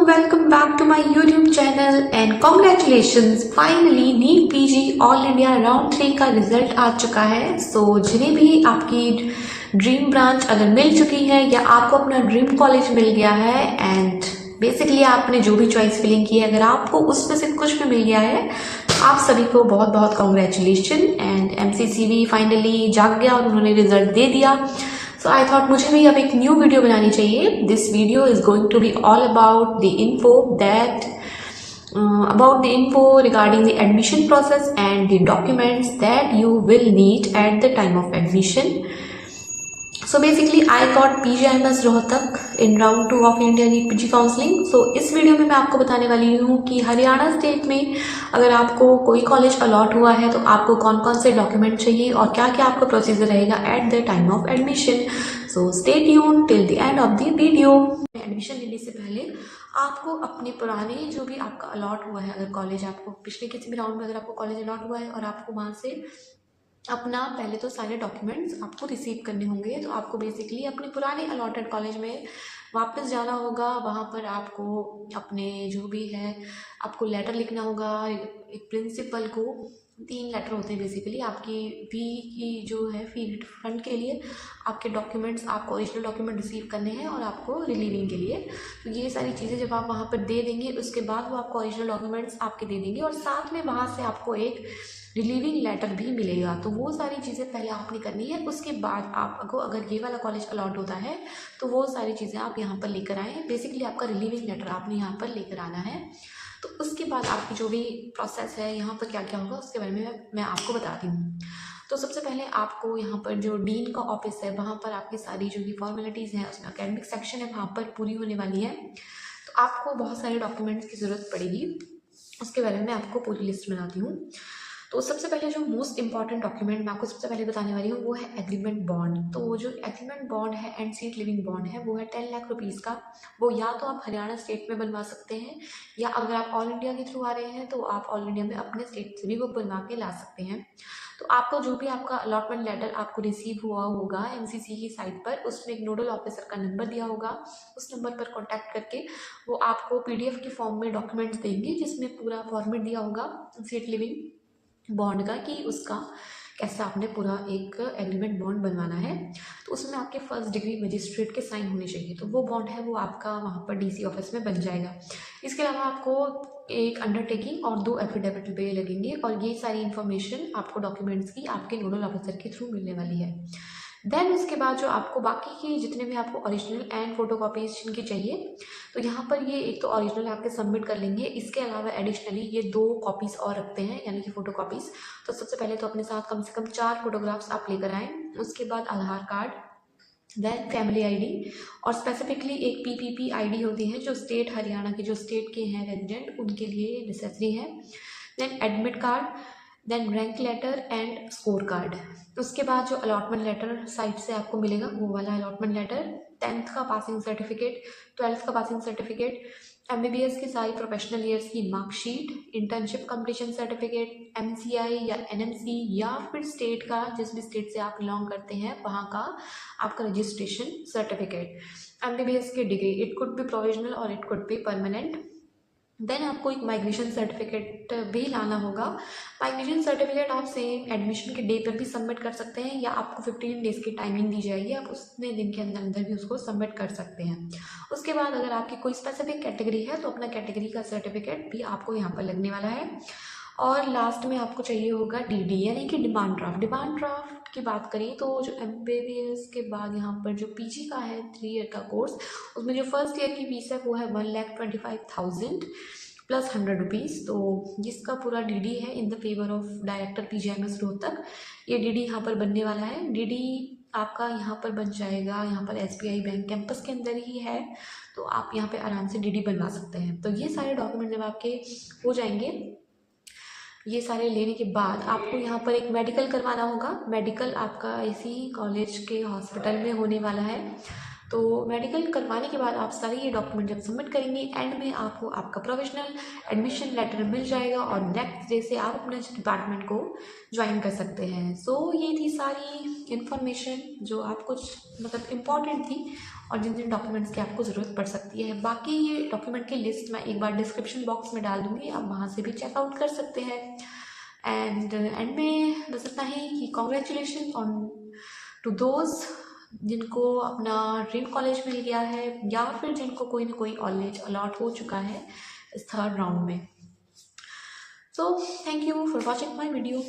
welcome back to my YouTube channel and congratulations, finally NEET PG all India round 3 का result आ चुका है। जिन्हें भी आपकी ड्रीम ब्रांच अगर मिल चुकी है या आपको अपना ड्रीम कॉलेज मिल गया है एंड बेसिकली आपने जो भी चॉइस फिलिंग की है, अगर आपको उसमें से कुछ भी मिल गया है तो आप सभी को बहुत बहुत कॉन्ग्रेचुलेशन। एंड एमसीसी भी फाइनली जाग गया और उन्होंने रिजल्ट दे दिया। So I thought मुझे भी अब एक न्यू वीडियो बनानी चाहिए। This video is going to be all about the info regarding the admission process and the documents that you will need at the time of admission. So basically I got PGIMS Rohtak in round 2 of India NEET PG counseling. So इस video में मैं आपको बताने वाली हूँ कि Haryana state में अगर आपको कोई कॉलेज अलॉट हुआ है तो आपको कौन कौन से डॉक्यूमेंट चाहिए और क्या क्या आपका प्रोसीजर रहेगा at the time of admission. So stay tuned till the end of the video. Admission लेने से पहले आपको अपने पुराने जो भी आपका अलॉट हुआ है, अगर कॉलेज आपको पिछले किसी भी राउंड में अगर आपको कॉलेज अलॉट हुआ है और आपको वहाँ से अपना पहले तो सारे डॉक्यूमेंट्स आपको रिसीव करने होंगे, तो आपको बेसिकली अपने पुराने अलॉटेड कॉलेज में वापस जाना होगा। वहाँ पर आपको अपने जो भी है आपको लेटर लिखना होगा एक प्रिंसिपल को। 3 लेटर होते हैं बेसिकली आपकी फी की जो है फी रिफंड के लिए, आपके डॉक्यूमेंट्स आपको ओरिजिनल डॉक्यूमेंट रिसीव करने हैं और आपको रिलीविंग के लिए। तो ये सारी चीज़ें जब आप वहाँ पर दे देंगे उसके बाद वो आपको ओरिजिनल डॉक्यूमेंट्स आपके दे देंगे और साथ में वहाँ से आपको एक रिलीविंग लेटर भी मिलेगा। तो वो सारी चीज़ें पहले आपने करनी है। उसके बाद आपको अगर ये वाला कॉलेज अलॉट होता है तो वो सारी चीज़ें आप यहाँ पर लेकर आएँ। बेसिकली आपका रिलीविंग लेटर आपने यहाँ पर लेकर आना है। तो उसके बाद आपकी जो भी प्रोसेस है यहाँ पर क्या क्या होगा उसके बारे में मैं आपको बताती हूँ। तो सबसे पहले आपको यहाँ पर जो डीन का ऑफिस है वहाँ पर आपकी सारी जो भी फॉर्मेलिटीज़ हैं उसमें अकेडमिक सेक्शन है वहाँ पर पूरी होने वाली है। तो आपको बहुत सारे डॉक्यूमेंट्स की ज़रूरत पड़ेगी, उसके बारे में मैं आपको पूरी लिस्ट बनाती हूँ। तो सबसे पहले जो मोस्ट इंपॉर्टेंट डॉक्यूमेंट मैं आपको सबसे पहले बताने वाली हूँ वो है एग्रीमेंट बॉन्ड। तो जो एग्रीमेंट बॉन्ड है एंड सीट लिविंग बॉन्ड है वो है 10 लाख रुपीज़ का। वो या तो आप हरियाणा स्टेट में बनवा सकते हैं या अगर आप ऑल इंडिया के थ्रू आ रहे हैं तो आप ऑल इंडिया में अपने स्टेट से भी वो बनवा के ला सकते हैं। तो आपको जो भी आपका अलॉटमेंट लेटर आपको रिसीव हुआ होगा एमसीसी की साइट पर, उसमें एक नोडल ऑफिसर का नंबर दिया होगा। उस नंबर पर कॉन्टैक्ट करके वो आपको PDF के फॉर्म में डॉक्यूमेंट्स देंगे जिसमें पूरा फॉर्मेट दिया होगा सीट लिविंग बॉन्ड का कि उसका कैसा आपने पूरा एक एग्रीमेंट बॉन्ड बनवाना है। तो उसमें आपके फर्स्ट डिग्री मजिस्ट्रेट के साइन होने चाहिए। तो वो बॉन्ड है वो आपका वहाँ पर DC ऑफिस में बन जाएगा। इसके अलावा आपको एक अंडरटेकिंग और 2 एफिडेविट पे लगेंगे और ये सारी इन्फॉर्मेशन आपको डॉक्यूमेंट्स की आपके नोडल ऑफिसर के थ्रू मिलने वाली है। देन उसके बाद जो आपको बाकी की जितने भी आपको ओरिजिनल एंड फोटोकॉपीज जिनकी चाहिए तो यहाँ पर ये एक तो ओरिजिनल आपके सबमिट कर लेंगे। इसके अलावा एडिशनली ये 2 कॉपीज़ और रखते हैं यानी कि फ़ोटो कॉपीज़। तो सबसे पहले तो अपने साथ कम से कम 4 फोटोग्राफ्स आप लेकर आएँ। उसके बाद आधार कार्ड, देन फैमिली ID और स्पेसिफिकली एक PPP ID होती है जो स्टेट हरियाणा के जो स्टेट के हैं रेजिडेंट उनके लिए नेसेसरी है। Then admit card, then rank letter and score card. उसके बाद जो अलॉटमेंट लेटर साइट से आपको मिलेगा वो वाला अलॉटमेंट लेटर, 10th का पासिंग सर्टिफिकेट, 12th का पासिंग सर्टिफिकेट, MBBS की सारी प्रोफेशनल ईयर्स की marksheet, internship completion certificate, MCI या NMC या फिर स्टेट का जिस भी स्टेट से आप बिलोंग करते हैं वहाँ का आपका रजिस्ट्रेशन सर्टिफिकेट, MBBS की degree, it could be provisional और it could be permanent. Then आपको एक माइग्रेशन सर्टिफिकेट भी लाना होगा। माइग्रेशन सर्टिफिकेट आप सेम एडमिशन के डे पर भी सबमिट कर सकते हैं या आपको 15 डेज़ की टाइमिंग दी जाएगी, आप उतने दिन के अंदर अंदर भी उसको सबमिट कर सकते हैं। उसके बाद अगर आपकी कोई स्पेसिफिक कैटेगरी है तो अपना कैटेगरी का सर्टिफिकेट भी आपको यहाँ पर लगने वाला है। और लास्ट में आपको चाहिए होगा DD यानी कि डिमांड ड्राफ्ट। डिमांड ड्राफ्ट की बात करें तो जो MBBS के बाद यहाँ पर जो PG का है 3 ईयर का कोर्स, उसमें जो फर्स्ट ईयर की फीस है वो है 1,25,000 प्लस 100 रुपीज़। तो जिसका पूरा DD है in the favour of director PGIMS Rohtak, ये DD यहाँ पर बनने वाला है। DD आपका यहाँ पर बन जाएगा, यहाँ पर SBI बैंक कैंपस के अंदर ही है तो आप यहाँ पे आराम से DD बनवा सकते हैं। तो ये सारे डॉक्यूमेंट जब आपके हो जाएंगे, ये सारे लेने के बाद आपको यहाँ पर एक मेडिकल करवाना होगा। मेडिकल आपका इसी कॉलेज के हॉस्पिटल में होने वाला है। तो मेडिकल करवाने के बाद आप सारे ये डॉक्यूमेंट जब सबमिट करेंगे एंड में आपको आपका प्रोविजनल एडमिशन लेटर मिल जाएगा और नेक्स्ट डे से आप अपने डिपार्टमेंट को ज्वाइन कर सकते हैं। सो ये थी सारी इन्फॉर्मेशन जो आप कुछ मतलब इम्पॉर्टेंट थी और जिन जिन डॉक्यूमेंट्स की आपको ज़रूरत पड़ सकती है। बाकी ये डॉक्यूमेंट की लिस्ट मैं एक बार डिस्क्रिप्शन बॉक्स में डाल दूँगी, आप वहाँ से भी चेकआउट कर सकते हैं। एंड एंड में बस इतना ही कि कॉन्ग्रेचुलेशन ऑन टू दोज जिनको अपना ड्रीम कॉलेज मिल गया है, या फिर जिनको कोई ना कोई कॉलेज अलॉट हो चुका है इस थर्ड राउंड में। So thank you for watching my video.